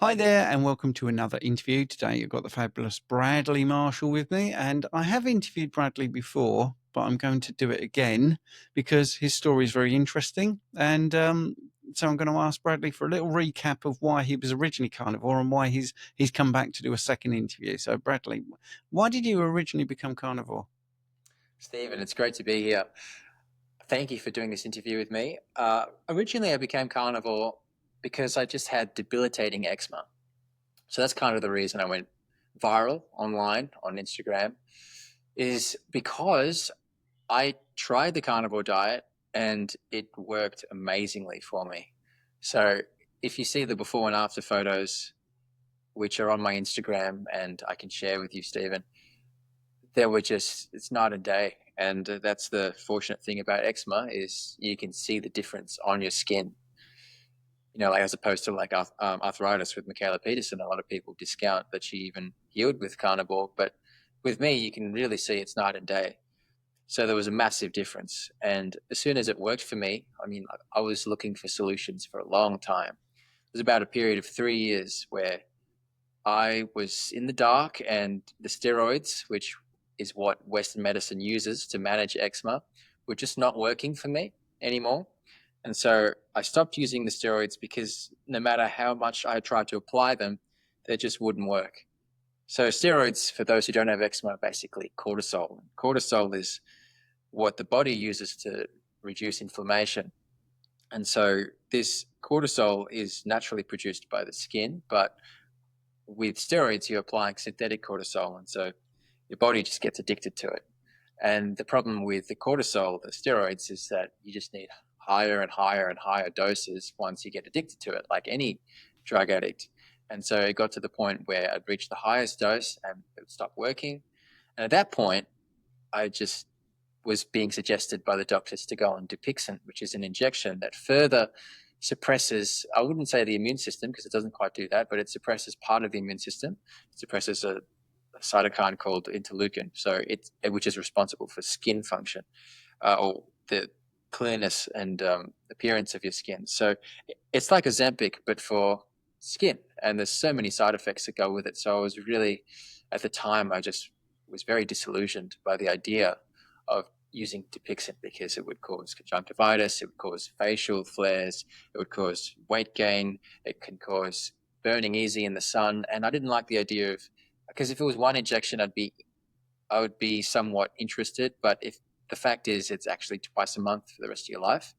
Hi there, and welcome to another interview. Today, you've got the fabulous Bradley Marshall with me, and I have interviewed Bradley before, but I'm going to do it again because his story is very interesting. And so I'm going to ask Bradley for a little recap of why he was originally carnivore and why he's come back to do a second interview. So, Bradley, why did you originally become carnivore? Stephen, it's great to be here. Thank you for doing this interview with me. Originally, I became carnivore because I just had debilitating eczema. So that's kind of the reason I went viral online on Instagram, is because I tried the carnivore diet and it worked amazingly for me. So if you see the before and after photos, which are on my Instagram and I can share with you, Stephen, it's night and day. And that's the fortunate thing about eczema is you can see the difference on your skin. Like as opposed to like arthritis with Michaela Peterson, a lot of people discount that she even healed with carnivore. But with me, you can really see it's night and day. So there was a massive difference. And as soon as it worked for me, I was looking for solutions for a long time. It was about a period of 3 years where I was in the dark, and the steroids, which is what Western medicine uses to manage eczema, were just not working for me anymore. And so I stopped using the steroids because no matter how much I tried to apply them, they just wouldn't work. So steroids, for those who don't have eczema, are basically cortisol. Cortisol is what the body uses to reduce inflammation. And so this cortisol is naturally produced by the skin, but with steroids, you're applying synthetic cortisol. And so your body just gets addicted to it. And the problem with the cortisol, the steroids, is that you just need higher and higher and higher doses once you get addicted to it, like any drug addict. And so it got to the point where I'd reach the highest dose and it would stop working. And at that point, I just was being suggested by the doctors to go on Dupixent, which is an injection that further suppresses, I wouldn't say the immune system because it doesn't quite do that, but it suppresses part of the immune system. It suppresses a cytokine called interleukin, which is responsible for skin function, or the clearness and appearance of your skin. So it's like Ozempic, but for skin. And there's so many side effects that go with it. So I was really, at the time, I just was very disillusioned by the idea of using Dupixent because it would cause conjunctivitis, it would cause facial flares, it would cause weight gain, it can cause burning easy in the sun. And I didn't like the idea of, because if it was one injection, I would be somewhat interested. But if the fact is it's actually twice a month for the rest of your life,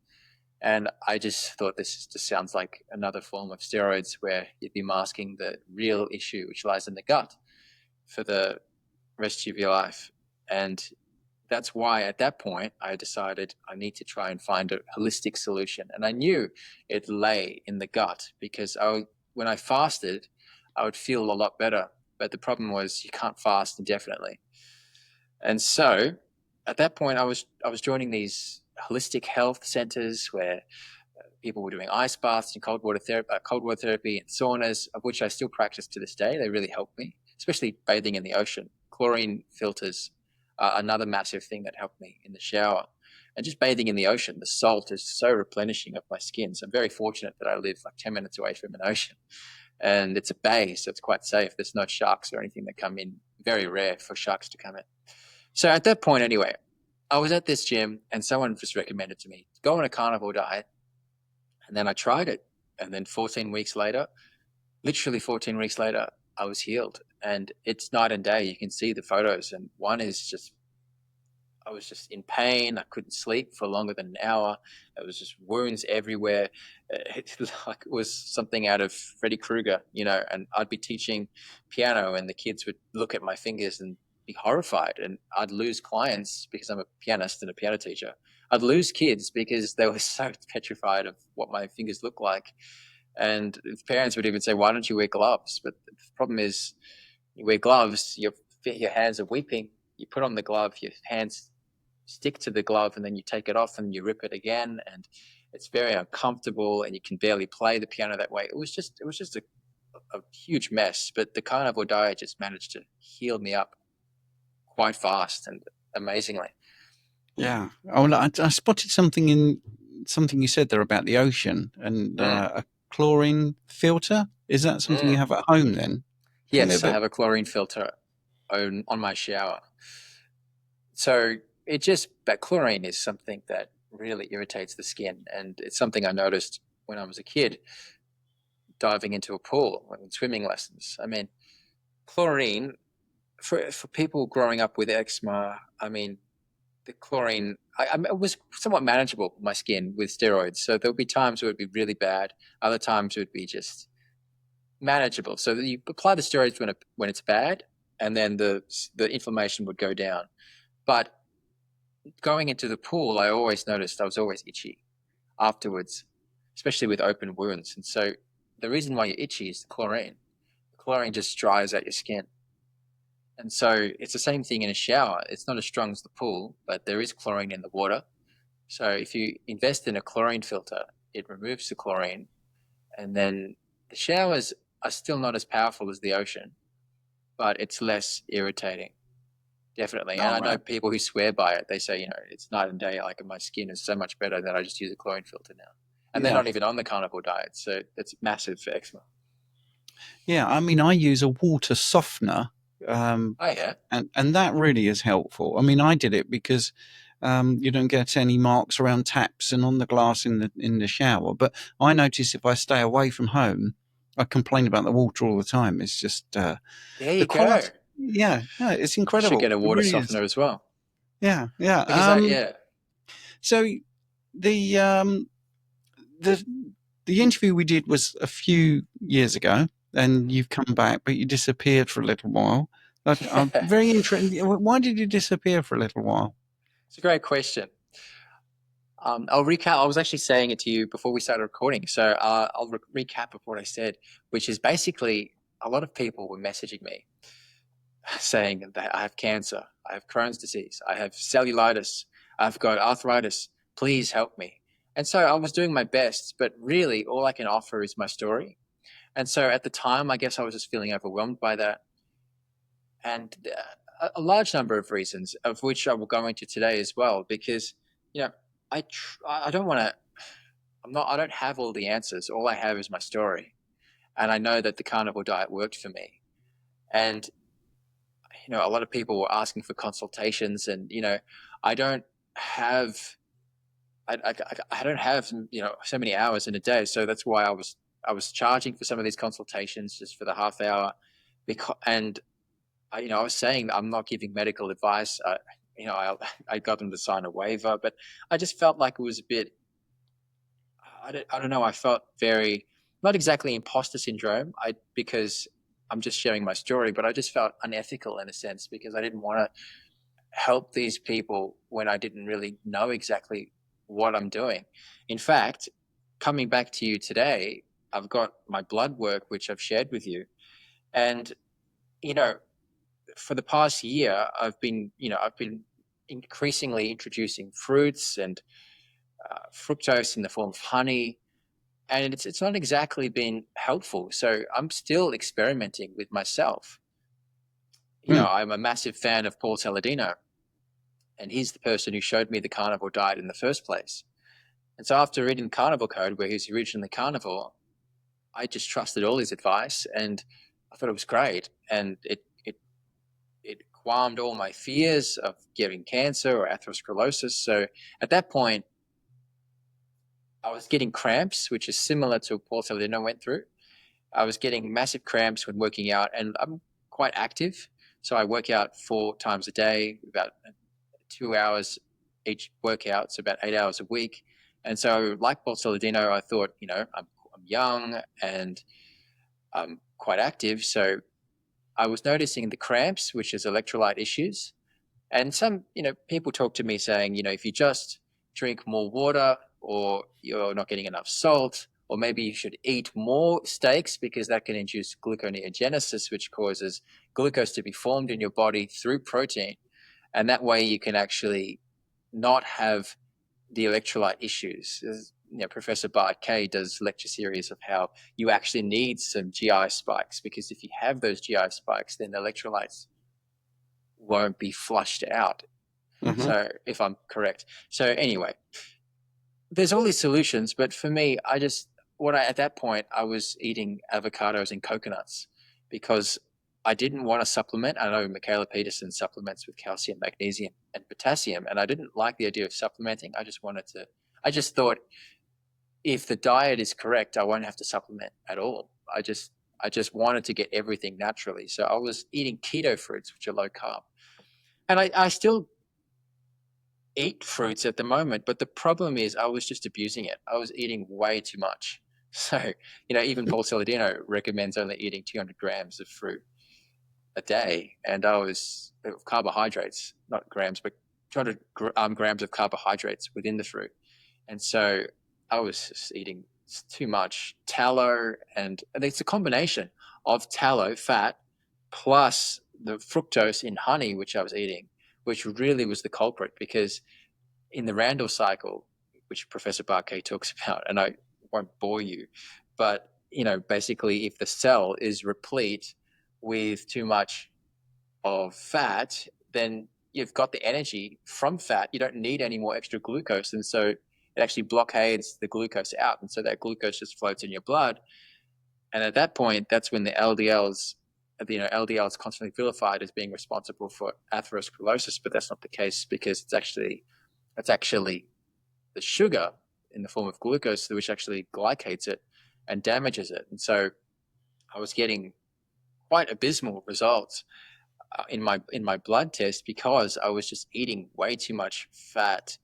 and I just thought this just sounds like another form of steroids where you'd be masking the real issue, which lies in the gut, for the rest of your life. And that's why at that point I decided I need to try and find a holistic solution. And I knew it lay in the gut because when I fasted, I would feel a lot better. But the problem was you can't fast indefinitely. And so at that point, I was joining these holistic health centers where people were doing ice baths and cold water therapy and saunas, of which I still practice to this day. They really helped me, especially bathing in the ocean. Chlorine filters are another massive thing that helped me in the shower. And just bathing in the ocean, the salt is so replenishing of my skin. So I'm very fortunate that I live like 10 minutes away from an ocean. And it's a bay, so it's quite safe. There's no sharks or anything that come in. Very rare for sharks to come in. So at that point, anyway, I was at this gym and someone just recommended to me, go on a carnivore diet. And then I tried it. And then 14 weeks later, literally 14 weeks later, I was healed. And it's night and day. You can see the photos. And one is just, I was just in pain. I couldn't sleep for longer than an hour. It was just wounds everywhere. It was something out of Freddy Krueger, and I'd be teaching piano and the kids would look at my fingers and be horrified. And I'd lose clients because I'm a pianist and a piano teacher. I'd lose kids because they were so petrified of what my fingers look like. And parents would even say, why don't you wear gloves? But the problem is you wear gloves, your hands are weeping. You put on the glove, your hands stick to the glove, and then you take it off and you rip it again. And it's very uncomfortable and you can barely play the piano that way. It was just a huge mess. But the carnivore diet just managed to heal me up quite fast and amazingly. Yeah. Oh, well, I spotted something you said there about the ocean and Mm. a chlorine filter. Is that something you Mm. have at home then? Tell me a Yes, I bit. have a chlorine filter on my shower. So that chlorine is something that really irritates the skin. And it's something I noticed when I was a kid diving into a pool in swimming lessons. I mean, chlorine, for people growing up with eczema, I mean, the chlorine, it was somewhat manageable for my skin with steroids. So there would be times where it would be really bad. Other times it would be just manageable. So you apply the steroids when it's bad, and then the inflammation would go down. But going into the pool, I always noticed I was always itchy afterwards, especially with open wounds. And so the reason why you're itchy is the chlorine. The chlorine just dries out your skin. And so it's the same thing in a shower. It's not as strong as the pool, but there is chlorine in the water. So if you invest in a chlorine filter, it removes the chlorine. And then the showers are still not as powerful as the ocean, but it's less irritating. Definitely. And All I know right. people who swear by it. They say, it's night and day. Like my skin is so much better that I just use a chlorine filter now. And they're Yeah. not even on the carnivore diet. So it's massive for eczema. Yeah. I mean, I use a water softener, um, Oh, yeah. and that really is helpful. I mean, I did it because you don't get any marks around taps and on the glass in the shower. But I notice if I stay away from home, I complain about the water all the time. It's just There the you go. quality. Yeah, yeah, it's I should get incredible. a It water really is. softener as well. Yeah, yeah. Because yeah. So the the the interview we did was a few years ago, and you've come back, but you disappeared for a little while. I'm Yeah. very interested. Why did you disappear for a little while? It's a great question. I'll recap. I was actually saying it to you before we started recording. So I'll recap of what I said, which is basically a lot of people were messaging me saying that I have cancer, I have Crohn's disease, I have cellulitis, I've got arthritis, please help me. And so I was doing my best, but really all I can offer is my story. And so at the time, I guess I was just feeling overwhelmed by that. And a large number of reasons, of which I will go into today as well, because, you know, I don't want to, I don't have all the answers. All I have is my story. And I know that the carnivore diet worked for me. And a lot of people were asking for consultations, and I don't have, I don't have, so many hours in a day, so that's why I was charging for some of these consultations just for the half hour, because and I was saying that I'm not giving medical advice. I got them to sign a waiver, but I just felt like it was a bit. I don't know. I felt very not exactly imposter syndrome. Because I'm just sharing my story, but I just felt unethical in a sense because I didn't want to help these people when I didn't really know exactly what I'm doing. In fact, coming back to you today, I've got my blood work, which I've shared with you. And, you know, for the past year, I've been increasingly introducing fruits and fructose in the form of honey. And it's not exactly been helpful. So I'm still experimenting with myself. Hmm. I'm a massive fan of Paul Saladino, and he's the person who showed me the carnivore diet in the first place. And so after reading the Carnivore Code, where he's originally carnivore, I just trusted all his advice, and I thought it was great. And it calmed all my fears of getting cancer or atherosclerosis. So at that point, I was getting cramps, which is similar to what Paul Saladino went through. I was getting massive cramps when working out, and I'm quite active. So I work out 4 times a day, about 2 hours each workout, so about 8 hours a week. And so, like Paul Saladino, I thought, I'm young and I'm quite active. So I was noticing the cramps, which is electrolyte issues. And some, people talk to me saying, if you just drink more water or you're not getting enough salt, or maybe you should eat more steaks because that can induce gluconeogenesis, which causes glucose to be formed in your body through protein. And that way you can actually not have the electrolyte issues. Professor Bart Kay does lecture series of how you actually need some GI spikes, because if you have those GI spikes, then the electrolytes won't be flushed out. Mm-hmm. So if I'm correct. So anyway, there's all these solutions, but for me, at that point, I was eating avocados and coconuts because I didn't want to supplement. I know Michaela Peterson supplements with calcium, magnesium, and potassium, and I didn't like the idea of supplementing. I just thought if the diet is correct, I won't have to supplement at all. I just wanted to get everything naturally. So I was eating keto fruits, which are low carb. And I still eat fruits at the moment, but the problem is I was just abusing it. I was eating way too much. So, even Paul Saladino recommends only eating 200 grams of fruit a day. And I was carbohydrates, not grams, but 200 grams of carbohydrates within the fruit. And so I was just eating too much tallow, and it's a combination of tallow, fat, plus the fructose in honey, which I was eating, which really was the culprit because in the Randall cycle, which Professor Barkay talks about, and I won't bore you, but basically, if the cell is replete with too much of fat, then you've got the energy from fat. You don't need any more extra glucose, and so it actually blockades the glucose out, and so that glucose just floats in your blood. And at that point, that's when the LDLs, LDL is constantly vilified as being responsible for atherosclerosis, but that's not the case because it's actually the sugar in the form of glucose which actually glycates it and damages it. And so I was getting quite abysmal results in my blood test because I was just eating way too much fat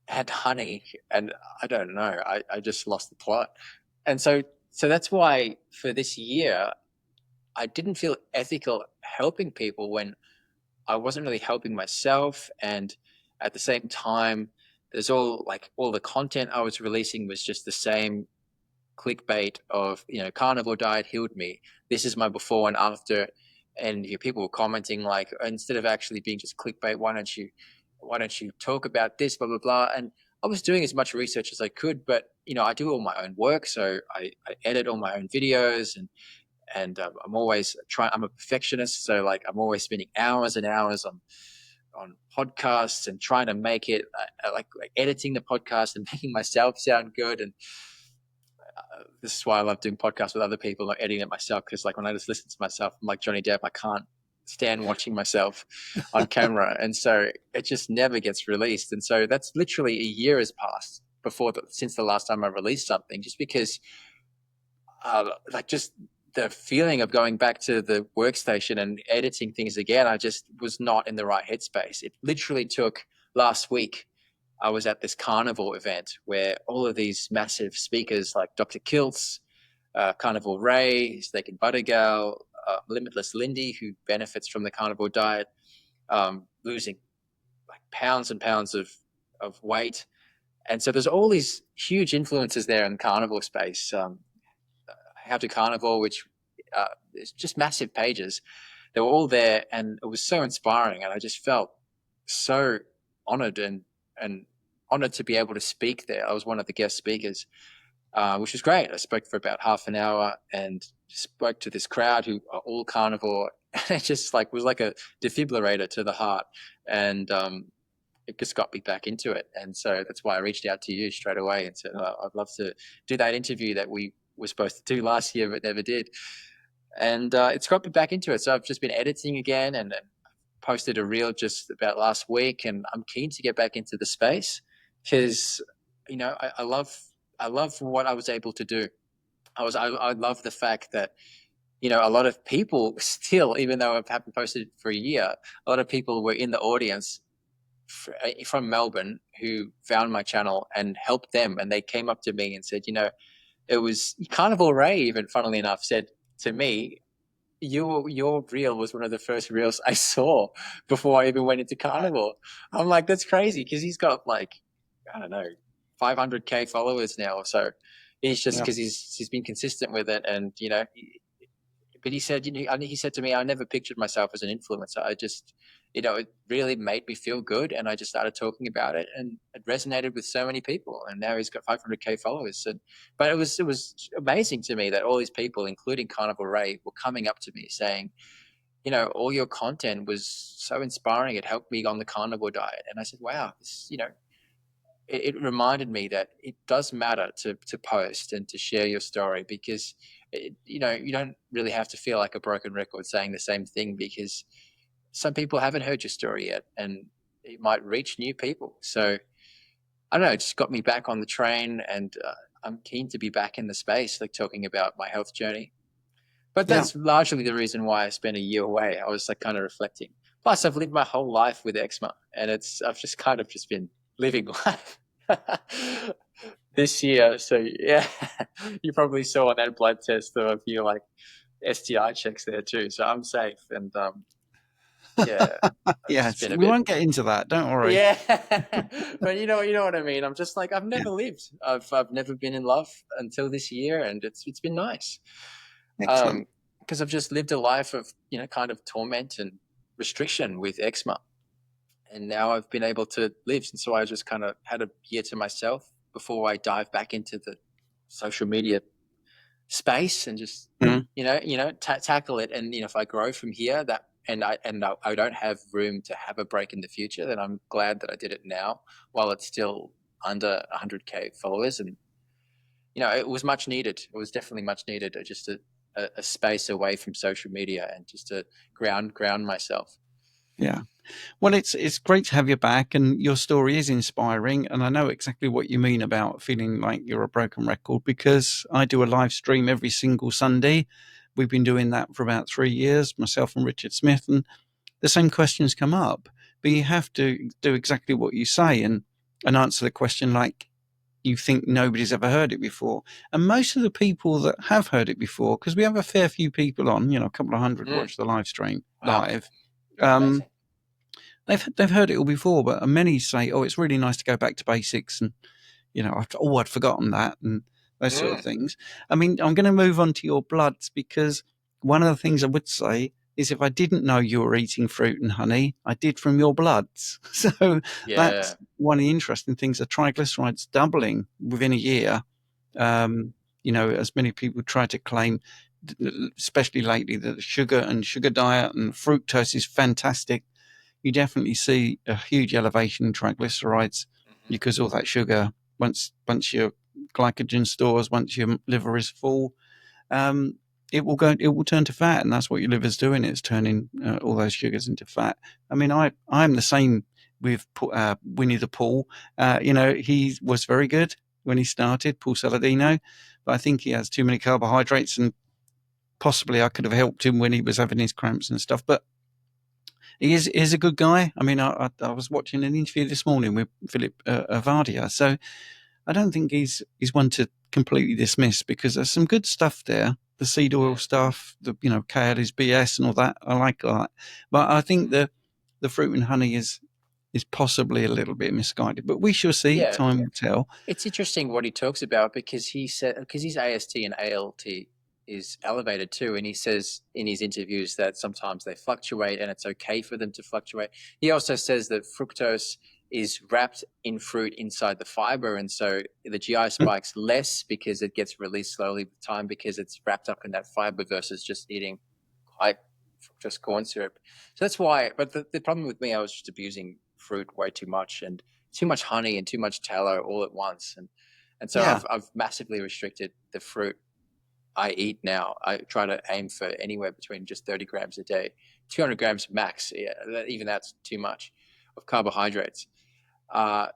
and honey, and I don't know, I just lost the plot. And so that's why for this year I didn't feel ethical helping people when I wasn't really helping myself. And at the same time, there's all the content I was releasing was just the same clickbait of, carnivore diet healed me. This is my before and after. And people were commenting like, instead of actually being just clickbait, why don't you talk about this, blah, blah, blah. And I was doing as much research as I could, but I do all my own work. So I edit all my own videos, and I'm always trying. I'm a perfectionist, so like I'm always spending hours and hours on podcasts and trying to make it like editing the podcast and making myself sound good. And this is why I love doing podcasts with other people, not editing it myself. Because like when I just listen to myself, I'm like Johnny Depp. I can't stand watching myself on camera, and so it just never gets released. And so that's literally a year has passed since the last time I released something, just because like just the feeling of going back to the workstation and editing things again, I just was not in the right headspace. It literally took last week. I was at this Carnivore event where all of these massive speakers like Dr. Kiltz, Carnivore Ray, Steak and Butter Gal, Limitless Lindy, who benefits from the carnivore diet, losing like pounds and pounds of weight. And so there's all these huge influences there in the carnivore space. How to Carnivore, which is just massive pages. They were all there, and it was so inspiring. And I just felt so honored and honored to be able to speak there. I was one of the guest speakers, which was great. I spoke for about half an hour and spoke to this crowd who are all carnivore. And it just was like a defibrillator to the heart. And it just got me back into it. And so that's why I reached out to you straight away and said, I'd love to do that interview that we were supposed to do last year, but never did. And it's got me back into it. So I've just been editing again and posted a reel just about last week. And I'm keen to get back into the space because, I love what I was able to do. I love the fact that, a lot of people still, even though I haven't posted for a year, a lot of people were in the audience from Melbourne who found my channel and helped them. And they came up to me and said, it was Carnivore Ray, even funnily enough, said to me, your reel was one of the first reels I saw before I even went into Carnivore. I'm like, that's crazy because he's got I don't know, 500K followers now or so. He's just Yeah. because he's been consistent with it, and but he said, he said to me, I never pictured myself as an influencer. I just, it really made me feel good. And I just started talking about it and it resonated with so many people. And now he's got 500K followers. But it was amazing to me that all these people, including Carnivore Ray, were coming up to me saying, all your content was so inspiring. It helped me on the carnivore diet. And I said, wow, it reminded me that it does matter to post and to share your story, because you know, you don't really have to feel like a broken record saying the same thing, because some people haven't heard your story yet, and it might reach new people. So I don't know, it just got me back on the train, and I'm keen to be back in the space, like talking about my health journey. But Yeah. that's largely the reason why I spent a year away. I was like kind of reflecting. Plus, I've lived my whole life with eczema, and I've just kind of just been living life this year. So yeah, you probably saw on that blood test there were a few like STI checks there too. So I'm safe, and yeah, I've just Yes, been a we bit. won't get into that. Don't worry. Yeah, but you know what I mean. I'm just like, I've Yeah. never lived. I've never been in love until this year, and it's been nice. Excellent. Because I've just lived a life of, you know, kind of torment and restriction with eczema, and now I've been able to live. And so I just kind of had a year to myself before I dive back into the social media space and just, Mm. tackle it. And if I grow from here, that I don't have room to have a break in the future, then I'm glad that I did it now while it's still under 100K followers. And it was much needed. It was definitely much needed. Just a space away from social media and just to ground myself. Yeah. Well, it's great to have you back, and your story is inspiring. And I know exactly what you mean about feeling like you're a broken record, because I do a live stream every single Sunday. We've been doing that for about 3 years, myself and Richard Smith, and the same questions come up. But you have to do exactly what you say, and answer the question like you think nobody's ever heard it before. And most of the people that have heard it before, because we have a fair few people on, a couple of hundred Mm, watch the live stream wow, live. Um, amazing. they've heard it all before, but many say, "Oh, it's really nice to go back to basics," and I'd forgotten that, and those sort of Mm, things. I mean, I'm going to move on to your bloods, because one of the things I would say is if I didn't know you were eating fruit and honey, I did from your bloods. So yeah. that's one of the interesting things. The triglycerides doubling within a year. Um, as many people try to claim, especially lately, that the sugar and sugar diet and fructose is fantastic. You definitely see a huge elevation in triglycerides Hmm. because all that sugar, once your glycogen stores, once your liver is full, um, it will turn to fat, and that's what your liver's doing. It's turning all those sugars into fat. I mean, I'm the same with Winnie the Pooh. He was very good when he started, Paul Saladino, but I think he has too many carbohydrates, and possibly I could have helped him when he was having his cramps and stuff. But he is a good guy. I mean, I was watching an interview this morning with Philip Avardia, so I don't think he's one to completely dismiss, because there's some good stuff there. The seed oil Mm, stuff, the kale is BS and all that. I like that, but I think mm. the fruit and honey is possibly a little bit misguided. But we shall see. Yeah. Time will tell. It's interesting what he talks about, because he said, because his AST and ALT is elevated too, and he says in his interviews that sometimes they fluctuate and it's okay for them to fluctuate. He also says that fructose is wrapped in fruit inside the fiber, and so the GI spikes less because it gets released slowly with time, because it's wrapped up in that fiber versus just eating high fructose corn syrup. So that's why. But the problem with me, I was just abusing fruit way too much, and too much honey and too much tallow all at once, and so Yeah, I've massively restricted the fruit I eat now. I try to aim for anywhere between just 30 grams a day, 200 grams max. Yeah, even that's too much of carbohydrates. Uh,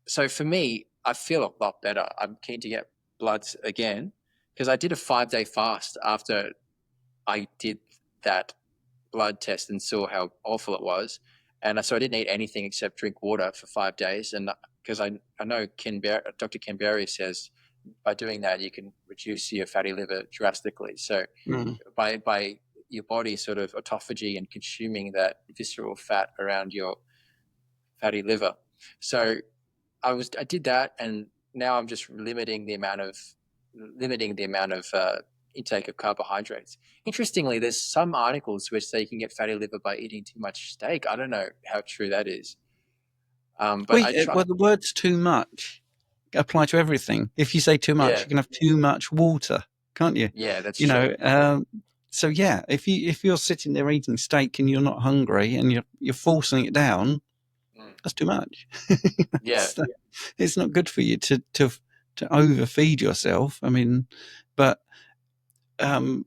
so for me, I feel a lot better. I'm keen to get bloods again, because I did a 5-day fast after I did that blood test and saw how awful it was. And so I didn't eat anything except drink water for 5 days. And because I know Dr. Ken Berry says by doing that, you can reduce your fatty liver drastically. So mm. by your body sort of autophagy and consuming that visceral fat around your fatty liver. So I did that, and now I'm just limiting the amount of intake of carbohydrates. Interestingly, there's some articles which say you can get fatty liver by eating too much steak. I don't know how true that is, but I try. Well, the words "too much" apply to everything. If you say too much, Yeah, you can have too much water, can't you? yeah, that's You true. know. So yeah, if you're sitting there eating steak and you're not hungry and you're forcing it down, Mm. that's too much. Yeah. It's not good for you to overfeed yourself. I mean, but um,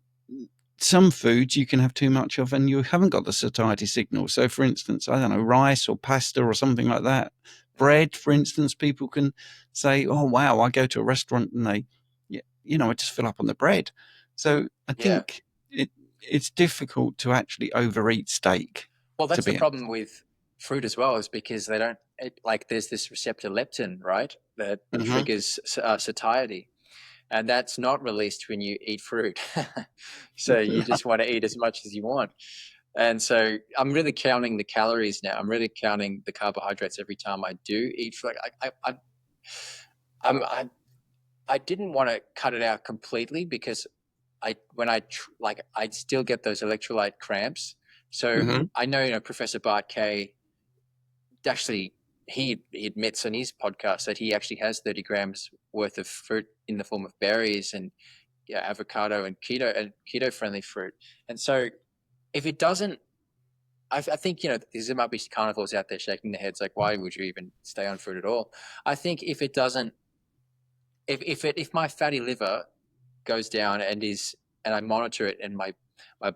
some foods you can have too much of and you haven't got the satiety signal. So, for instance, I don't know, rice or pasta or something like that. Bread, for instance, people can say, "Oh, wow, I go to a restaurant and they, I just fill up on the bread." So, I Yeah. think it's difficult to actually overeat steak. Well, To that's the be problem with fruit as well, is because they don't like. There's this receptor leptin, right, that honest. triggers satiety, and that's not released when you eat fruit. So you just want to eat as much as you want. And so I'm really counting the calories now. I'm really counting the carbohydrates every time I do eat fruit. I, I didn't want to cut it out completely because I still get those electrolyte cramps. So Mm-hmm. I know, Professor Bart Kay actually, he admits on his podcast that he actually has 30 grams worth of fruit in the form of berries and, yeah, avocado and keto friendly fruit. And so if it doesn't, I think, there might be carnivores out there shaking their heads like, why would you even stay on fruit at all? I think if it doesn't, if my fatty liver goes down and I monitor it and my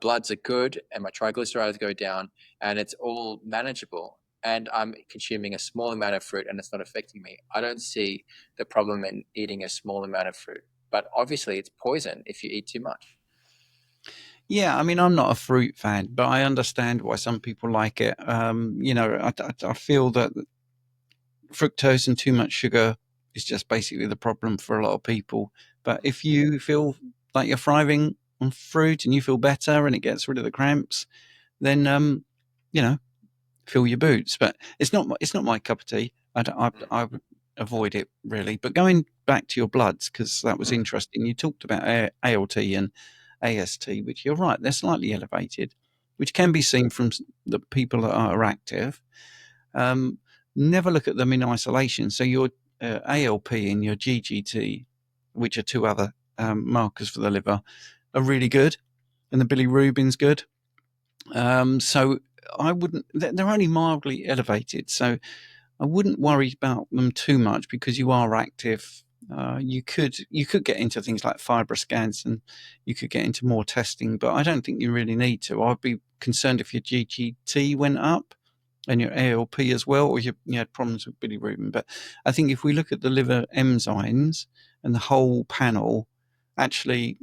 bloods are good and my triglycerides go down and it's all manageable and I'm consuming a small amount of fruit and it's not affecting me, I don't see the problem in eating a small amount of fruit. But obviously it's poison if you eat too much. Yeah, I mean, I'm not a fruit fan, but I understand why some people like it. I feel that fructose and too much sugar is just basically the problem for a lot of people. But if you feel like you're thriving on fruit and you feel better and it gets rid of the cramps, then you know, fill your boots. But it's not my cup of tea. I would avoid it really. But going back to your bloods, because that was interesting. You talked about ALT and AST, which you're right, they're slightly elevated, which can be seen from the people that are active. Um, Never look at them in isolation. So your ALP and your GGT, which are two other markers for the liver, are really good, and the bilirubin's good. So I wouldn't. They're only mildly elevated, so I wouldn't worry about them too much because you are active. You could get into things like FibroScans and you could get into more testing, but I don't think you really need to. I'd be concerned if your GGT went up and your ALP as well, or you had problems with bilirubin. But I think if we look at the liver enzymes and the whole panel, actually,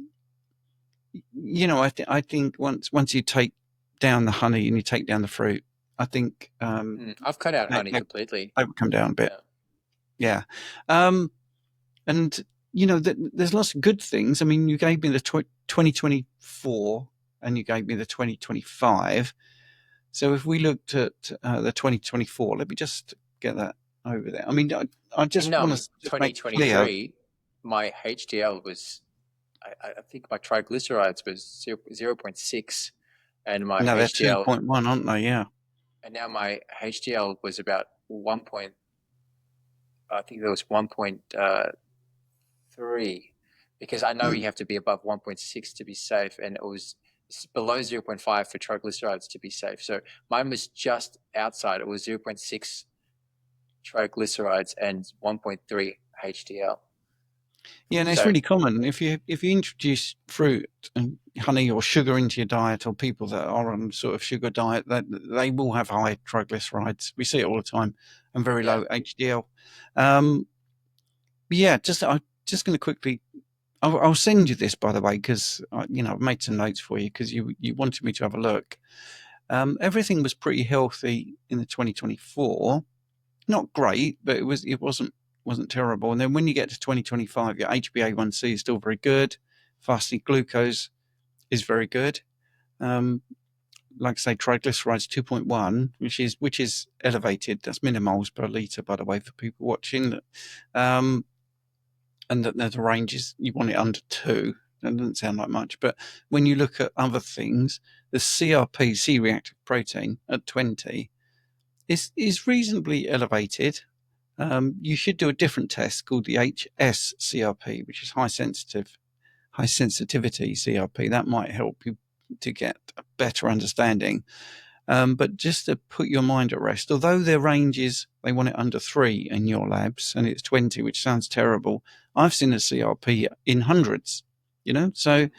I think once you take down the honey and you take down the fruit, I think I've cut out they, honey they, completely. they would come down a bit. Yeah. Yeah. And there's lots of good things. I mean, you gave me the 2024 and you gave me the 2025. So if we looked at the 2024, let me just get that over there. I mean, I just In want to just make clear. 2023, my HDL was, I think my triglycerides was 0.6 and my No, they're HDL, 2.1, aren't they? Yeah. and now my HDL was about I think there was 1.3, because I know Mm. you have to be above 1.6 to be safe, and it was below 0.5 for triglycerides to be safe. So mine was just outside. It was 0.6 triglycerides and 1.3 HDL. Yeah, and it's So really common if you introduce fruit and honey or sugar into your diet, or people that are on sort of sugar diet, that they will have high triglycerides. We see it all the time, and very yeah, low HDL. Um, yeah, I'm just going to quickly. I'll send you this, by the way, because I've made some notes for you because you wanted me to have a look. Everything was pretty healthy in the 2024. Not great, but it wasn't terrible. And then when you get to 2025, your HbA1c is still very good. Fasting glucose is very good. Like I say, triglycerides 2.1, which is elevated. That's millimoles per liter, by the way, for people watching. Um, and that the range is you want it under 2. That doesn't sound like much, but when you look at other things, the CRP, C-reactive protein, at 20 is reasonably elevated. You should do a different test called the HSCRP, which is high sensitivity CRP. That might help you to get a better understanding. But just to put your mind at rest, although their range is they want it under 3 in your labs and it's 20, which sounds terrible, I've seen a CRP in hundreds, so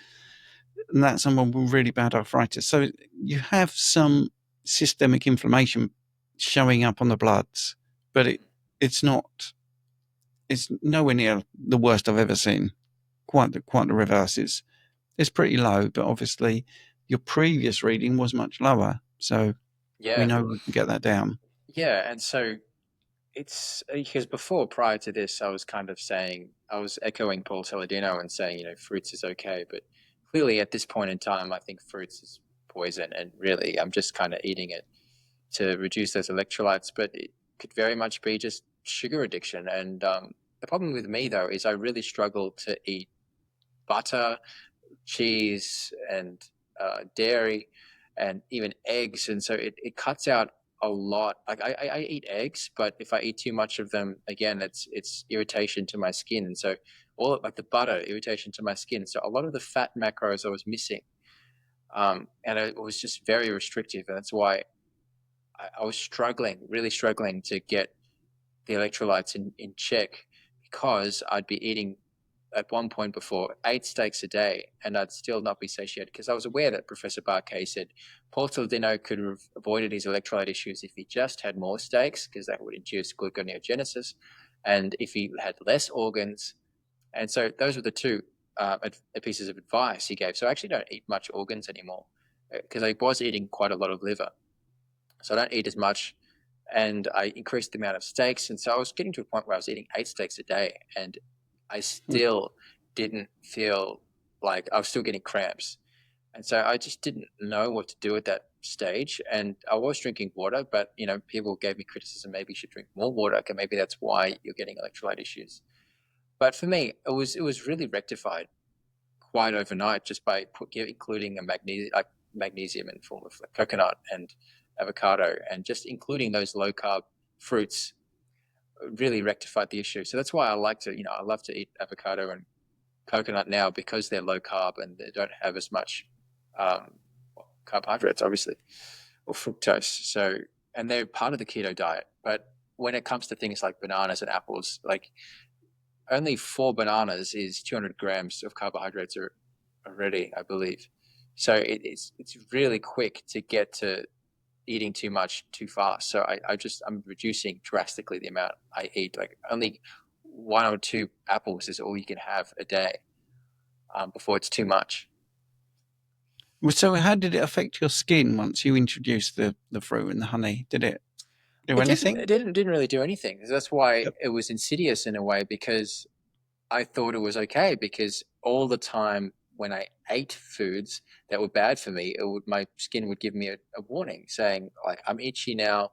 and that's someone with really bad arthritis. So you have some systemic inflammation showing up on the bloods, but it's not, it's nowhere near the worst I've ever seen. Quite the reverse. It's pretty low, but obviously your previous reading was much lower. So we Yeah. know we can get that down. Yeah. And so it's because before, prior to this, I was kind of saying, I was echoing Paul Saladino and saying, fruits is okay. But clearly at this point in time, I think fruits is poison. And really, I'm just kind of eating it to reduce those electrolytes. But it could very much be just sugar addiction. And the problem with me, though, is I really struggle to eat butter, cheese, and dairy, and even eggs. And so it cuts out a lot. Like I eat eggs, but if I eat too much of them, again, it's irritation to my skin. And so all of, like the butter, irritation to my skin. So a lot of the fat macros I was missing. And it was just very restrictive. And that's why I was struggling, really struggling to get the electrolytes in check, because I'd be eating at one point before 8 steaks a day and I'd still not be satiated, because I was aware that Professor Barkay said Paul Saladino could have avoided his electrolyte issues if he just had more steaks, because that would induce gluconeogenesis, and if he had less organs. And so those were the two pieces of advice he gave. So I actually don't eat much organs anymore, because I was eating quite a lot of liver. So I don't eat as much, and I increased the amount of steaks. And so I was getting to a point where I was eating 8 steaks a day, and I still didn't feel like I was still getting cramps. And so I just didn't know what to do at that stage. And I was drinking water, but people gave me criticism. Maybe you should drink more water. Okay, maybe that's why you're getting electrolyte issues. But for me, it was really rectified quite overnight just by including magnesium in the form of like coconut and avocado, and just including those low carb fruits really rectified the issue. So that's why I I love to eat avocado and coconut now, because they're low carb and they don't have as much carbohydrates, obviously, or fructose. So, and they're part of the keto diet. But when it comes to things like bananas and apples, like only 4 bananas is 200 grams of carbohydrates already, I believe. So it's really quick to get to eating too much too fast. So I'm reducing drastically the amount I eat. Like only 1 or 2 apples is all you can have a day, before it's too much. So how did it affect your skin once you introduced the fruit and the honey? Did it do It didn't. anything? It didn't really do anything. That's why Yep. it was insidious in a way, because I thought it was okay, because all the time when I ate foods that were bad for me, my skin would give me a warning saying like, I'm itchy now,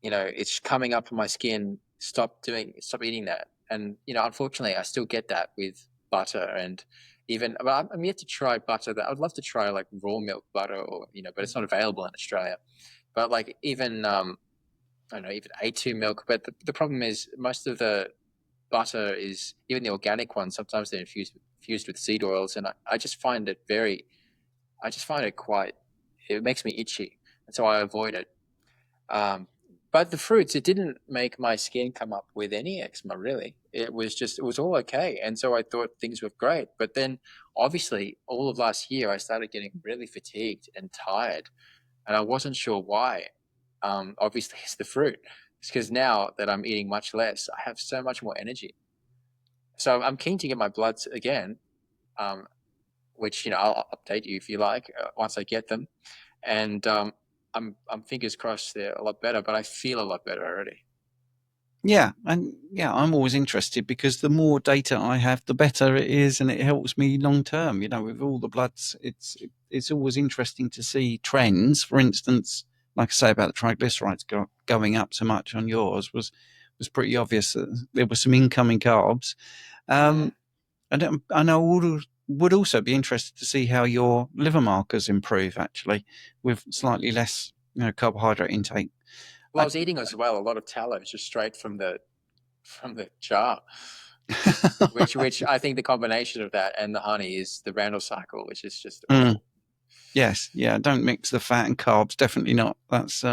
it's coming up on my skin. Stop eating that. And unfortunately, I still get that with butter, and even, but I'm yet to try butter that I'd love to try, like raw milk butter, or but it's not available in Australia. But like even I don't know, even A2 milk. But the problem is most of the butter is, even the organic ones, sometimes they're infused with seed oils, and I just find it quite, it makes me itchy, and so I avoid it. But the fruits, it didn't make my skin come up with any eczema, really. It was all okay. And so I thought things were great. But then, obviously, all of last year, I started getting really fatigued and tired. And I wasn't sure why. Obviously, it's the fruit. It's because now that I'm eating much less, I have so much more energy. So I'm keen to get my bloods again, um, which, I'll update you if you like, once I get them. And I'm fingers crossed they're a lot better, but I feel a lot better already. Yeah, and yeah, I'm always interested because the more data I have, the better it is, and it helps me long term. With all the bloods, it's always interesting to see trends. For instance, like I say about the triglycerides going up so much on yours was pretty obvious that there were some incoming carbs. Yeah. And I would also be interested to see how your liver markers improve actually with slightly less carbohydrate intake. Well, I was eating as well a lot of tallow just straight from the jar, which I think the combination of that and the honey is the Randall cycle, which is just Mm. awful. Yes, yeah. Don't mix the fat and carbs. Definitely not. That's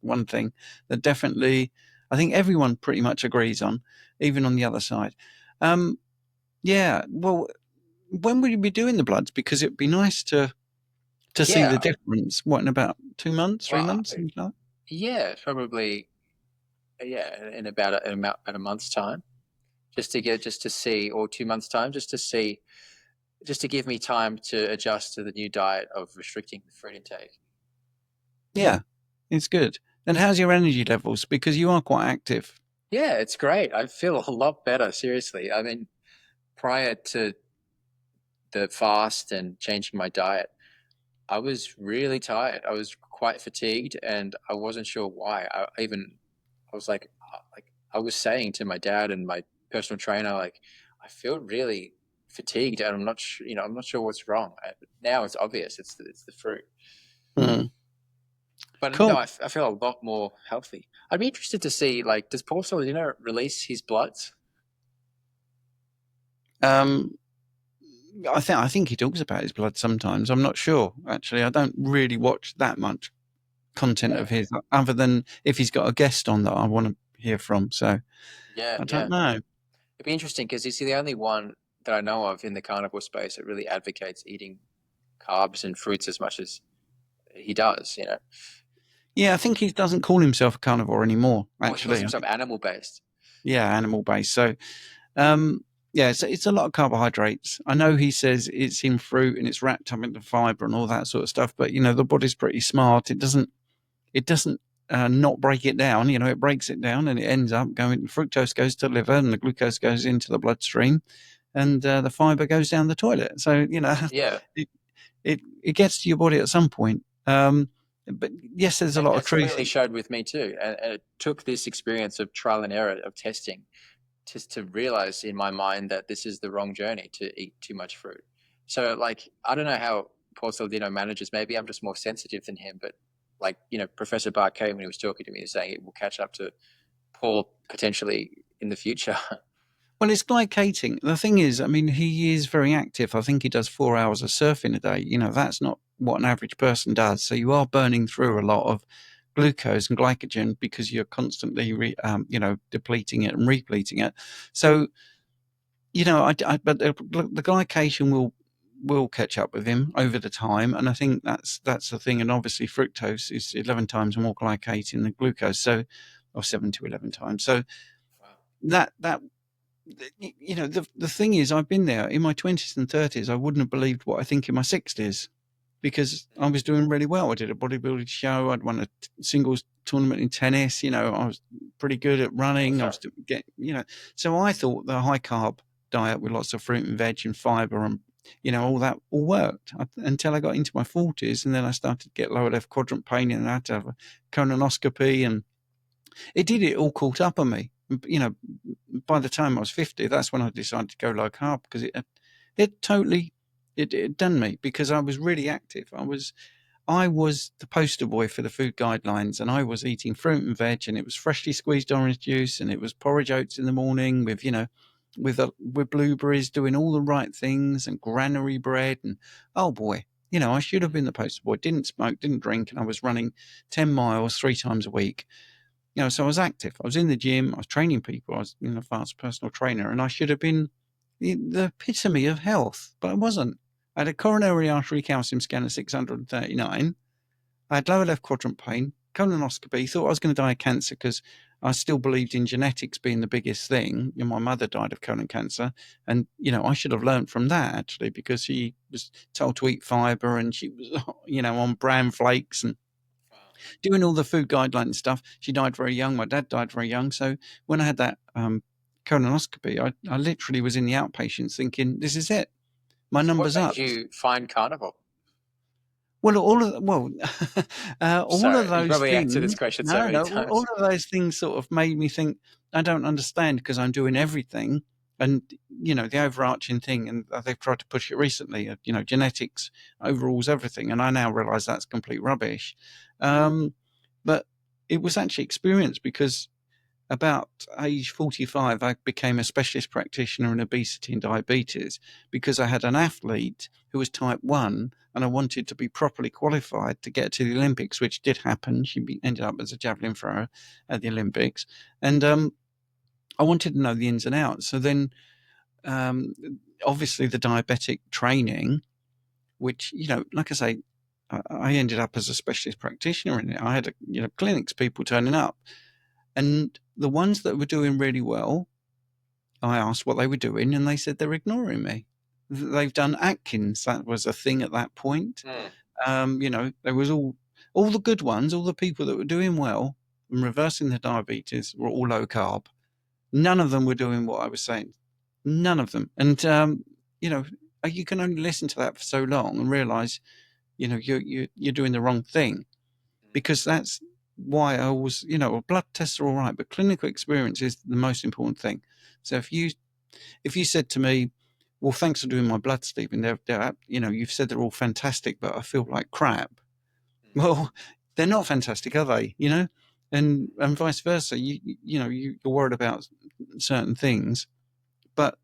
one thing that definitely I think everyone pretty much agrees on, even on the other side. Um, yeah. Well, when will you be doing the bloods? Because it'd be nice to see the Yeah, difference. What, in about 2 months, three well, months, something like that? yeah, probably, yeah, in about a month's time, just to see, or 2 months' time, just to see, just to give me time to adjust to the new diet of restricting the fruit intake. Yeah, it's good. And how's your energy levels? Because you are quite active. Yeah, it's great. I feel a lot better, seriously. I mean, prior to the fast and changing my diet, I was really tired. I was quite fatigued, and I wasn't sure why. I was like I was saying to my dad and my personal trainer, like, I feel really fatigued, and I'm not sure, I'm not sure what's wrong. Now it's obvious. It's the fruit. Mm. But no, Cool. I feel a lot more healthy. I'd be interested to see, like, does Paul Saladino release his bloods? Um, I think he talks about his blood sometimes. I'm not sure actually. I don't really watch that much content Yeah, of his, other than if he's got a guest on that I want to hear from. So yeah, I yeah. don't know. It'd be interesting because he's the only one that I know of in the carnivore space that really advocates eating carbs and fruits as much as he does. Yeah, I think he doesn't call himself a carnivore anymore. Or he calls Actually, I himself think animal based. yeah, animal based. So um, yeah, it's a lot of carbohydrates. I know he says it's in fruit and it's wrapped up into fiber and all that sort of stuff, but the body's pretty smart. It doesn't not break it down. It breaks it down and it ends up going. Fructose goes to the liver and the glucose goes into the bloodstream, and the fiber goes down the toilet. So Yeah, it, it gets to your body at some point. But yes, there's a and lot of that's truth. clearly showed with me too. And it took this experience of trial and error of testing to realize in my mind that this is the wrong journey to eat too much fruit. So, like, I don't know how Paul Saladino manages. Maybe I'm just more sensitive than him, but, like, Professor Barkay, when he was talking to me, he was saying it will catch up to Paul potentially in the future. Well, it's glycating. The thing is, I mean, he is very active. I think he does 4 hours of surfing a day. That's not what an average person does. So you are burning through a lot of glucose and glycogen because you're constantly, depleting it and repleting it. So, but the glycation will catch up with him over the time, and I think that's the thing. And obviously, fructose is 11 times more glycating than glucose, so or 7 to 11 times. So Wow. that the thing is, I've been there in my 20s and 30s. I wouldn't have believed what I think in my 60s because I was doing really well. I did a bodybuilding show. I'd won a singles tournament in tennis. I was pretty good at running. I was so I thought the high carb diet with lots of fruit and veg and fiber and all that all worked until I got into my 40s, and then I started to get lower left quadrant pain and I had to have a colonoscopy, and it all caught up on me. By the time I was 50, that's when I decided to go low carb because it totally it done me because I was really active. I was the poster boy for the food guidelines, and I was eating fruit and veg, and it was freshly squeezed orange juice, and it was porridge oats in the morning with blueberries, doing all the right things, and granary bread, and oh boy, I should have been the poster boy. Didn't smoke, didn't drink, and I was running 10 miles 3 times a week. So I was active. I was in the gym. I was training people. I was, a fast personal trainer, and I should have been the epitome of health, but I wasn't. I had a coronary artery calcium scan of 639. I had lower left quadrant pain, colonoscopy. Thought I was going to die of cancer because I still believed in genetics being the biggest thing. My mother died of colon cancer, and I should have learned from that actually because she was told to eat fiber, and she was on bran flakes and Wow. doing all the food guideline stuff. She died very young. My dad died very young. So when I had that colonoscopy, I literally was in the outpatients thinking, this is it. My So, what number's made up. you find carnivore? Well, I'm all of sorry, you those probably answered this things. question so No, many no, all times. of those things sort of made me think I don't understand because I'm doing everything, and the overarching thing, and they've tried to push it recently. Genetics overrules everything, and I now realise that's complete rubbish. Um, but it was actually experience because about age 45, I became a specialist practitioner in obesity and diabetes because I had an athlete who was type 1 and I wanted to be properly qualified to get to the Olympics, which did happen. Ended up as a javelin thrower at the Olympics, and I wanted to know the ins and outs. So then, obviously, the diabetic training, which, like I say, I ended up as a specialist practitioner in it. I had clinics, people turning up, and the ones that were doing really well, I asked what they were doing, and they said they're ignoring me. They've done Atkins. That was a thing at that point. There was all the good ones, all the people that were doing well and reversing their diabetes were all low carb. None of them were doing what I was saying. None of them. And you can only listen to that for so long and realize, you're doing the wrong thing, because that's why I was, blood tests are all right, but clinical experience is the most important thing. So if you said to me, well, thanks for doing my blood, Stephen, they're you've said they're all fantastic, but I feel like crap. Well, they're not fantastic, are they? And vice versa. You're worried about certain things, but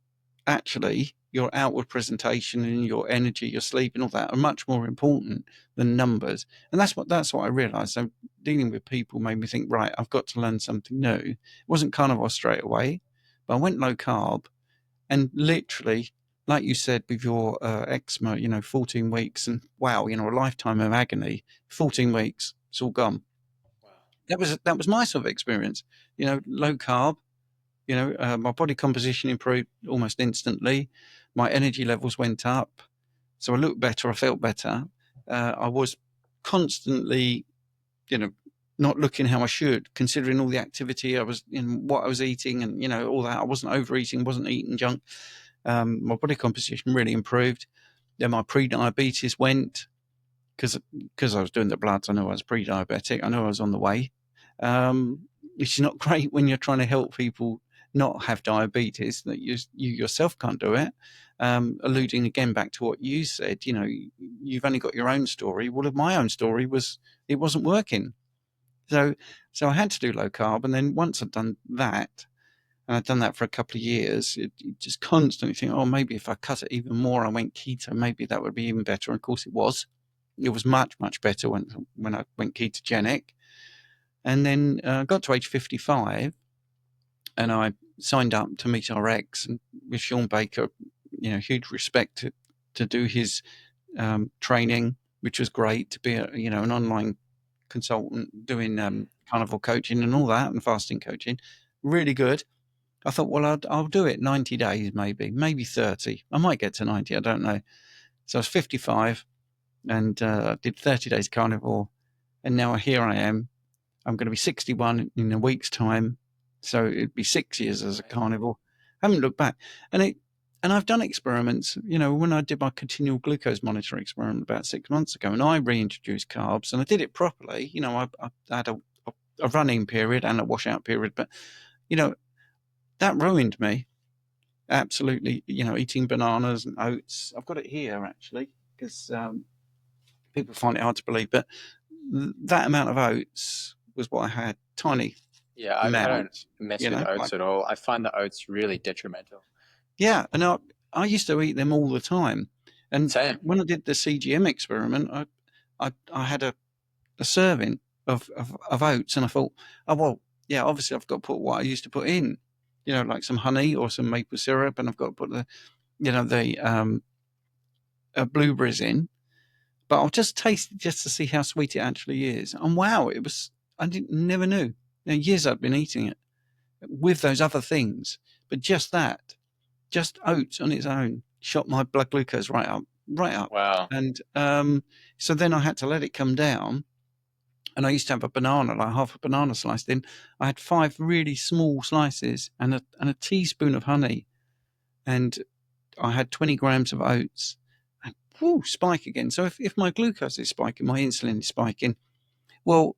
actually your outward presentation and your energy, your sleep and all that are much more important than numbers. And that's what I realized. So dealing with people made me think, right, I've got to learn something new. It wasn't carnivore straight away, but I went low carb, and literally, like you said, with your eczema, 14 weeks, and wow, a lifetime of agony, 14 weeks, it's all gone. Wow. That was my sort of experience, low carb, my body composition improved almost instantly. My energy levels went up. So I looked better. I felt better. I was constantly, not looking how I should, considering all the activity I was in, what I was eating, and, all that. I wasn't overeating, wasn't eating junk. My body composition really improved. Then my pre-diabetes went, because I was doing the bloods. I know I was pre-diabetic. I know I was on the way, which is not great when you're trying to help people not have diabetes, that you yourself can't do it. Alluding again back to what you said, you've only got your own story. Well, my own story was it wasn't working. So I had to do low carb, and then once I'd done that, and I'd done that for a couple of years, you just constantly think, oh, maybe if I cut it even more, I went keto, maybe that would be even better. And of course it was. It was much, much better when I went ketogenic. And then I got to age 55, and I signed up to Meet RX, and with Sean Baker, huge respect to do his training, which was great, to be an online consultant doing carnivore coaching and all that, and fasting coaching. Really good. I thought, well, I'll do it 90 days, maybe 30. I might get to 90. I don't know. So I was 55 and did 30 days carnivore. And now here I am. I'm going to be 61 in a week's time. So it'd be 6 years as a carnivore. I haven't looked back. And I've done experiments, when I did my continual glucose monitor experiment about 6 months ago, and I reintroduced carbs, and I did it properly. I had a running period and a washout period, but, that ruined me. Absolutely. Eating bananas and oats. I've got it here, actually, because people find it hard to believe, but that amount of oats was what I had. Tiny Yeah, I don't amounts, mess with oats at all. I find the oats really detrimental. yeah. And I used to eat them all the time. And Same. when I did the CGM experiment, I had a serving of oats, and I thought, oh, well, yeah, obviously I've got to put what I used to put in, like some honey or some maple syrup, and I've got to put the blueberries in. But I'll just taste it just to see how sweet it actually is. And wow, never knew. Years I'd been eating it with those other things, but just oats on its own shot my blood glucose right up. Wow. And so then I had to let it come down. And I used to have a banana, like half a banana sliced in. I had 5 really small slices and a teaspoon of honey. And I had 20 grams of oats. And whoo, spike again. So if my glucose is spiking, my insulin is spiking. Well,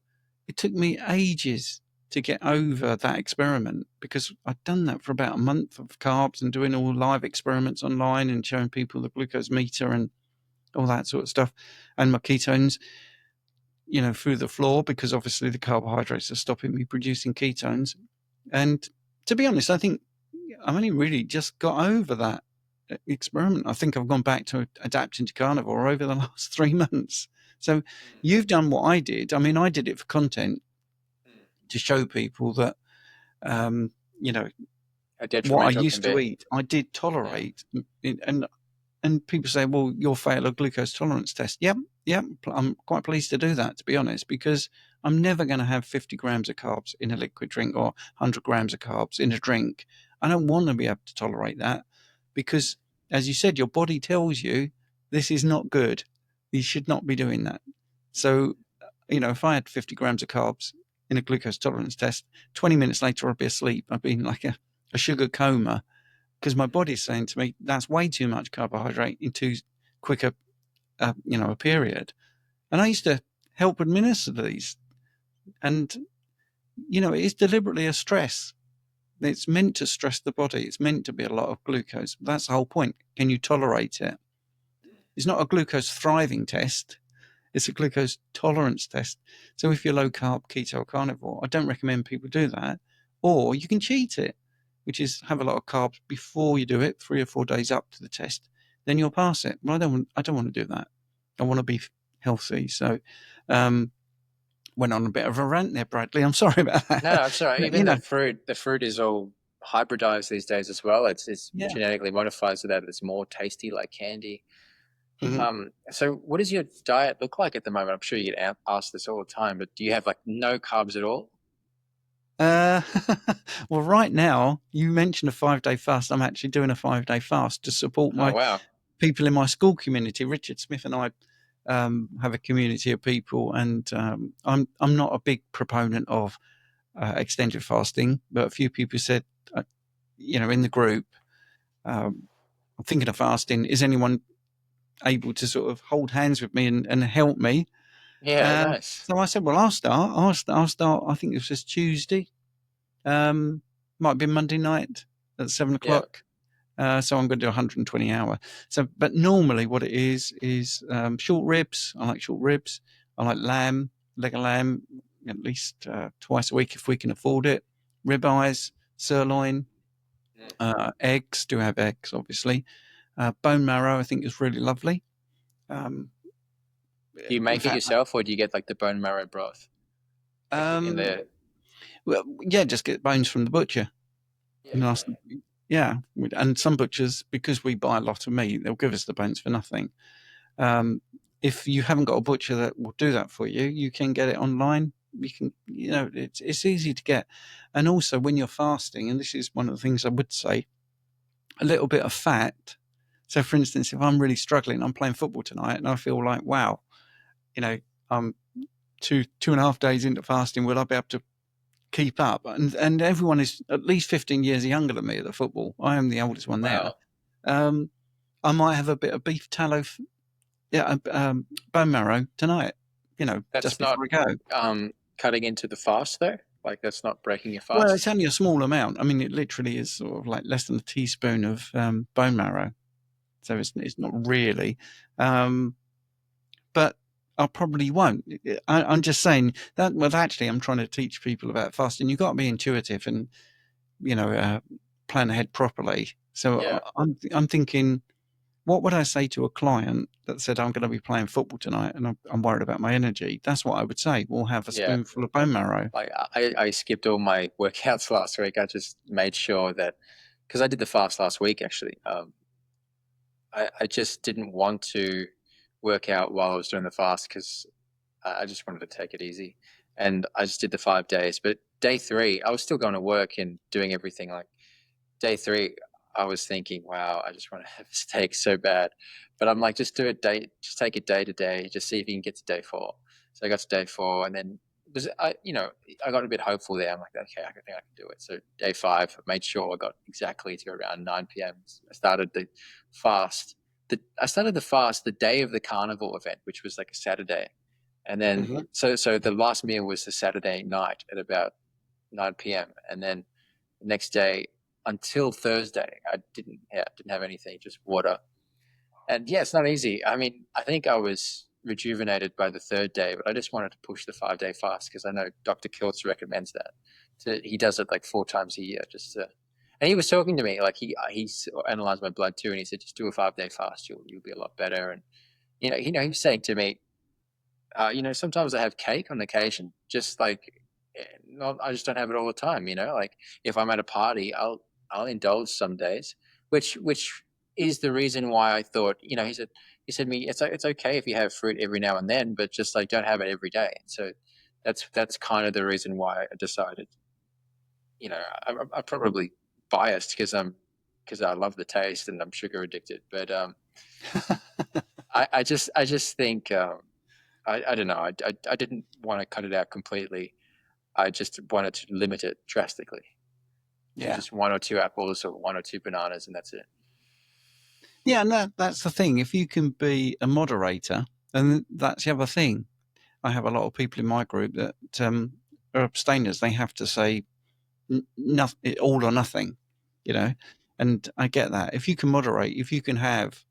it took me ages to get over that experiment, because I'd done that for about a month of carbs and doing all live experiments online and showing people the glucose meter and all that sort of stuff, and my ketones, through the floor, because obviously the carbohydrates are stopping me producing ketones. And to be honest, I think I've only really just got over that. experiment. I think I've gone back to adapting to carnivore over the last 3 months. So Mm, you've done what I did. I mean, I did it for content mm. to show people that, um, you know, How what I detrimental can used to be. eat, I did Yeah. tolerate. And people say, well, you'll fail a glucose tolerance test. Yep, yep. I'm quite pleased to do that, to be honest, because I'm never going to have 50 grams of carbs in a liquid drink or 100 grams of carbs in a drink. I don't want to be able to tolerate that because, as you said, your body tells you this is not good. You should not be doing that. So, if I had 50 grams of carbs in a glucose tolerance test, 20 minutes later, I'd be asleep. I'd be in like a sugar coma because my body's saying to me that's way too much carbohydrate in too quick a period. And I used to help administer these, and it is deliberately a stress. It's meant to stress the body. It's meant to be a lot of glucose. That's the whole point. Can you tolerate it? It's not a glucose thriving test. It's a glucose tolerance test. So if you're low carb, keto, carnivore, I don't recommend people do that. Or you can cheat it, which is have a lot of carbs before you do it, 3 or 4 days up to the test. Then you'll pass it. But I don't want to do that. I want to be healthy. So, went on a bit of a rant there, Bradley. I'm sorry about that. No, I'm sorry. But, Even the fruit is all hybridized these days as well. It's yeah. genetically modified so that it's more tasty, like candy. Mhm. So what does your diet look like at the moment? I'm sure you get asked this all the time, but do you have like no carbs at all? Uh, well, right now, you mentioned a 5 day fast. I'm actually doing a 5 day fast to support Oh my wow. people in my school community. Richard Smith and I have a community of people, and I'm not a big proponent of extended fasting, but a few people said, in the group, um, I'm thinking of fasting. Is anyone able to sort of hold hands with me and help me? Yeah, nice. So I said, well, I'll start. I'll start. I think it was just Tuesday. Might be Monday night at seven Yeah. o'clock. So I'm going to do 120 hour. So, but normally what it is short ribs. I like short ribs. I like lamb, leg of lamb, at least twice a week if we can afford it. Rib eyes, sirloin, Mm. eggs. Do have eggs, obviously. Bone marrow, I think, is really lovely. Um, Do you in make it fact, yourself or do you get like the bone marrow broth? Like in um, the well, yeah, just get bones from the butcher. Yeah, And ask, okay. yeah, and some butchers, because we buy a lot of meat, they'll give us the bones for nothing. Um, if you haven't got a butcher that will do that for you, you can get it online. You can, it's easy to get. And also, when you're fasting, and this is one of the things I would say, a little bit of fat. So, for instance, if I'm really struggling, I'm playing football tonight, and I feel like, wow, I'm 2.5 days into fasting. Will I be able to keep up? And everyone is at least 15 years younger than me at the football. I am the oldest one there. Wow. Um, I might have a bit of beef tallow, bone marrow tonight. That's Just not before I go. cutting into the fast though? Like that's not breaking your Well, fast? it's only a small amount. I mean, it literally is sort of like less than a teaspoon of bone marrow, so it's not really. Um, but I probably won't. I'm just saying that. Well, actually, I'm trying to teach people about fasting. You've got to be intuitive and you know uh, plan ahead properly. So Yeah. I'm thinking, what would I say to a client that said I'm going to be playing football tonight and I'm worried about my energy? That's what I would say. We'll have a Yeah. spoonful of bone marrow. Like I skipped all my workouts last week. I just made sure that because I did the fast last week actually. I just didn't want to work out while I was doing the fast because I just wanted to take it easy. And I just did the 5 days. But day three, I was still going to work and doing everything. Like day three, I was thinking, wow, I just want to have a steak so bad. But I'm like, just take it day to day, just see if you can get to day four. So I got to day four, and then I got a bit hopeful there. I'm like, okay, I think I can do it. So day five, I made sure I got exactly to around 9 p.m. I started the fast. I started the fast the day of the carnivore event, which was like a Saturday, and then Mhm. so the last meal was the Saturday night at about 9 p.m. And then the next day until Thursday, I didn't have anything, just water. And yeah, it's not easy. I mean, I think I was rejuvenated by the third day, but I just wanted to push the 5 day fast because I know Dr. Kiltz recommends that. He does it like 4 times a year, just to And he was talking to me like he analyzed my blood too, and he said just do a 5-day fast, you'll be a lot better. And he was saying to me, sometimes I have cake on occasion, just like not, I just don't have it all the time. Like if I'm at a party, I'll indulge some days, which is the reason why I thought, he said to me, it's okay if you have fruit every now and then, but just like don't have it every day. So that's kind of the reason why I decided, I'm probably biased because I love the taste and I'm sugar addicted, but I just think I don't know. I didn't want to cut it out completely. I just wanted to limit it drastically to Yeah. just 1 or 2 apples or 1 or 2 bananas, and that's it. Yeah, and that's the thing. If you can be a moderator, and that's the other thing. I have a lot of people in my group that are abstainers. They have to say nothing, all or nothing, you know. And I get that. If you can moderate, if you can have,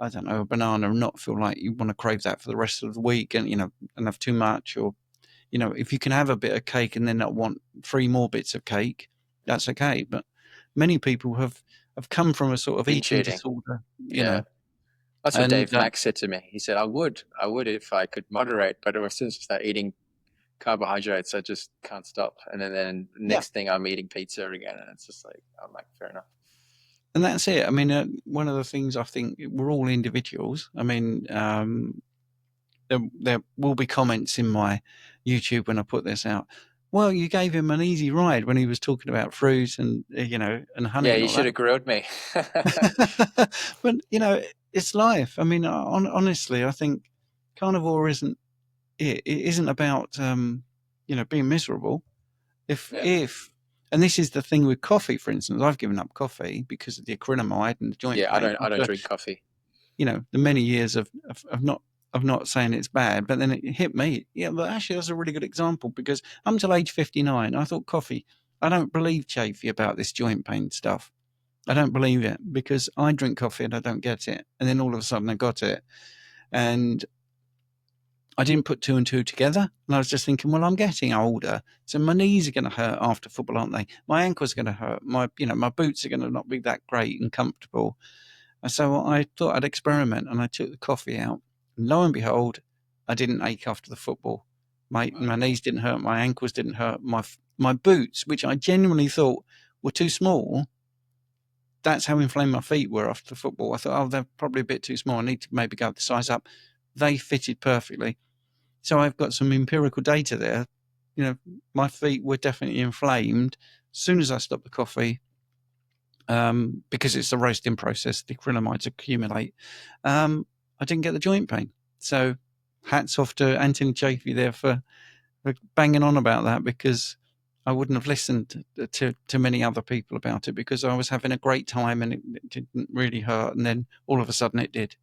I don't know, a banana and not feel like you want to crave that for the rest of the week, and and have too much, or if you can have a bit of cake and then not want 3 more bits of cake, that's okay. But many people have come from a sort of Binge eating eating, disorder, yeah. That's what and Dave Mack said to me. He said, I would if I could moderate, but as soon as I start eating carbohydrates, I just can't stop. And then the yeah, next thing I'm eating pizza again, and it's just like, I'm like, fair enough. and that's it. I mean, one of the things I think we're all individuals. I mean, there will be comments in my YouTube when I put this out. Well, you gave him an easy ride when he was talking about fruit and and honey Yeah, and you all should that. have grilled me. But it's life. I mean, honestly, I think carnivore isn't it. It isn't about being miserable. Yeah, And this is the thing with coffee, for instance. I've given up coffee because of the acrylamide and the joint yeah. I pain don't I don't after drink coffee. the many years of not saying it's bad, but then it hit me. Yeah, but actually, that's a really good example because up until age 59, I thought coffee. I don't believe Chafee about this joint pain stuff. I don't believe it because I drink coffee and I don't get it, and then all of a sudden I got it, and I didn't put two and two together. And I was just thinking, well, I'm getting older, so my knees are going to hurt after football, aren't they? My ankles are going to hurt. My boots are going to not be that great and comfortable. And so I thought I'd experiment, and I took the coffee out. And lo and behold, I didn't ache after the football. My Wow. knees didn't hurt. My ankles didn't hurt. My boots, which I genuinely thought were too small, that's how inflamed my feet were after the football. I thought, oh, they're probably a bit too small. I need to maybe go the size up. They fitted perfectly. So I've got some empirical data there. My feet were definitely inflamed as soon as I stopped the coffee, because it's a roasting process, the acrylamides accumulate. I didn't get the joint pain. So hats off to Anthony Chafee there for banging on about that, because I wouldn't have listened to many other people about it because I was having a great time and it didn't really hurt. And then all of a sudden it did.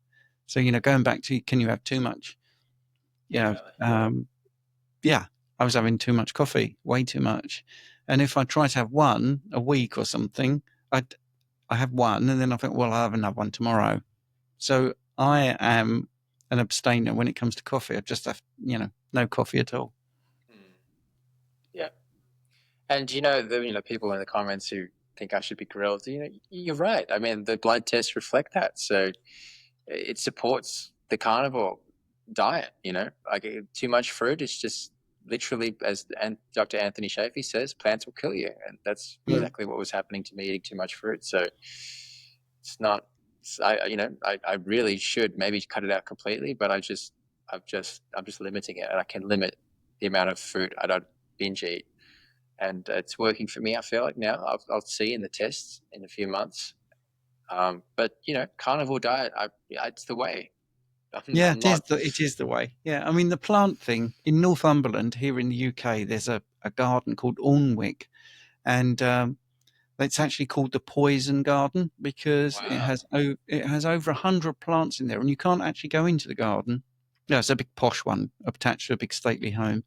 So, going back to, can you have too much? Exactly. Yeah, I was having too much coffee, way too much. And if I try to have one a week or something, I have one and then I think, well, I'll have another one tomorrow. So I am an abstainer when it comes to coffee. I just have, no coffee at all. Mm. Yeah. And the people in the comments who think I should be grilled, you're right. I mean, the blood tests reflect that. So it supports the carnivore diet, like too much fruit is just literally, as Dr. Anthony Chafee says, plants will kill you. And that's Yeah. exactly what was happening to me eating too much fruit. So it's not, I really should maybe cut it out completely, but I'm just limiting it, and I can limit the amount of fruit I don't binge eat. And it's working for me. I feel like now I'll see in the tests in a few months. But carnivore diet, it's the way. Yeah, I'm not. it is the way. Yeah, I mean the plant thing in Northumberland here in the UK, there's a garden called Alnwick, and it's actually called the Poison Garden because Wow. it has over 100 plants in there, and you can't actually go into the garden. Yeah, it's a big posh one attached to a big stately home.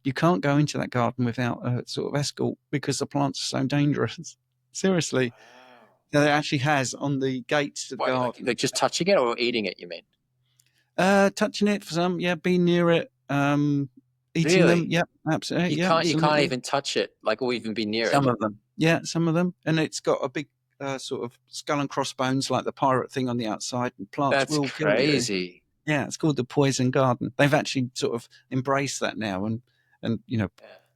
You can't go into that garden without a sort of escort because the plants are so dangerous. Seriously, Wow. it actually has on the gates to the What, like, garden. like just touching it or eating it? You mean? Touching it for some, yeah, being near it, eating them, Really? yep, absolutely, You yeah, can't. You can't absolutely. even touch it, like, or even be near it. Some of them. Yeah, some of them. And it's got a big sort of skull and crossbones like the pirate thing on the outside, and plants That's will kill you. crazy. Yeah, it's called the poison garden. They've actually sort of embraced that now, and Yeah.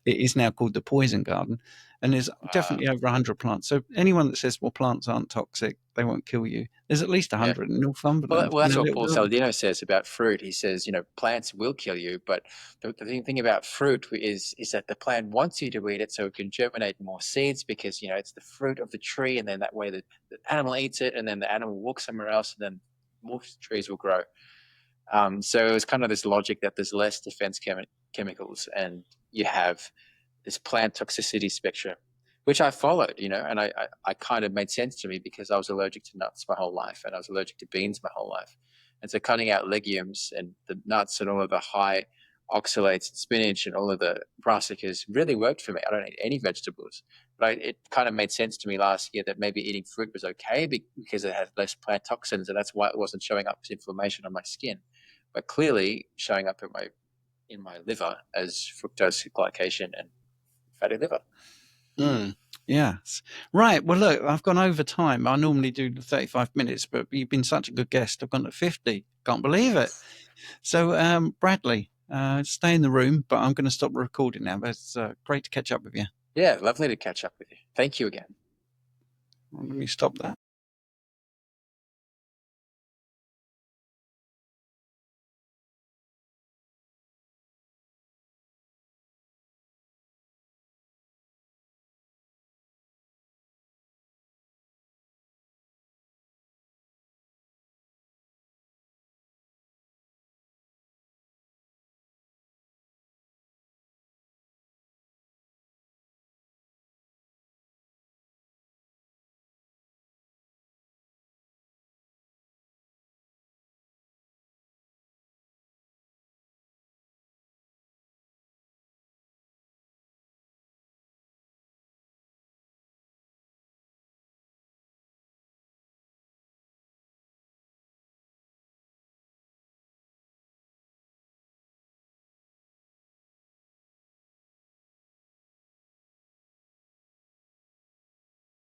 it is now called the poison garden, and there's Wow. definitely over 100 plants. So anyone that says, well, plants aren't toxic, they won't kill you, there's at least Yeah. 100 in Well, Northumberland well, in that's a what little Paul garden. Saladino says about fruit. He says, plants will kill you, but the thing about fruit is that the plant wants you to eat it so it can germinate more seeds because, it's the fruit of the tree, and then that way the animal eats it, and then the animal walks somewhere else, and then more trees will grow. So it was kind of this logic that there's less defense chemicals, and you have this plant toxicity spectrum, which I followed, and I kind of made sense to me because I was allergic to nuts my whole life, and I was allergic to beans my whole life. And so cutting out legumes and the nuts and all of the high oxalates, spinach and all of the brassicas really worked for me. I don't eat any vegetables, but it kind of made sense to me last year that maybe eating fruit was okay because it had less plant toxins, and that's why it wasn't showing up as inflammation on my skin, but clearly showing up in my liver as fructose glycation and fatty liver. Mm. Yes. Right. Well, look, I've gone over time. I normally do 35 minutes, but you've been such a good guest. I've gone to 50. Can't believe it. So, Bradley, stay in the room, but I'm going to stop recording now. But it's great to catch up with you. Yeah, lovely to catch up with you. Thank you again. Let me stop that.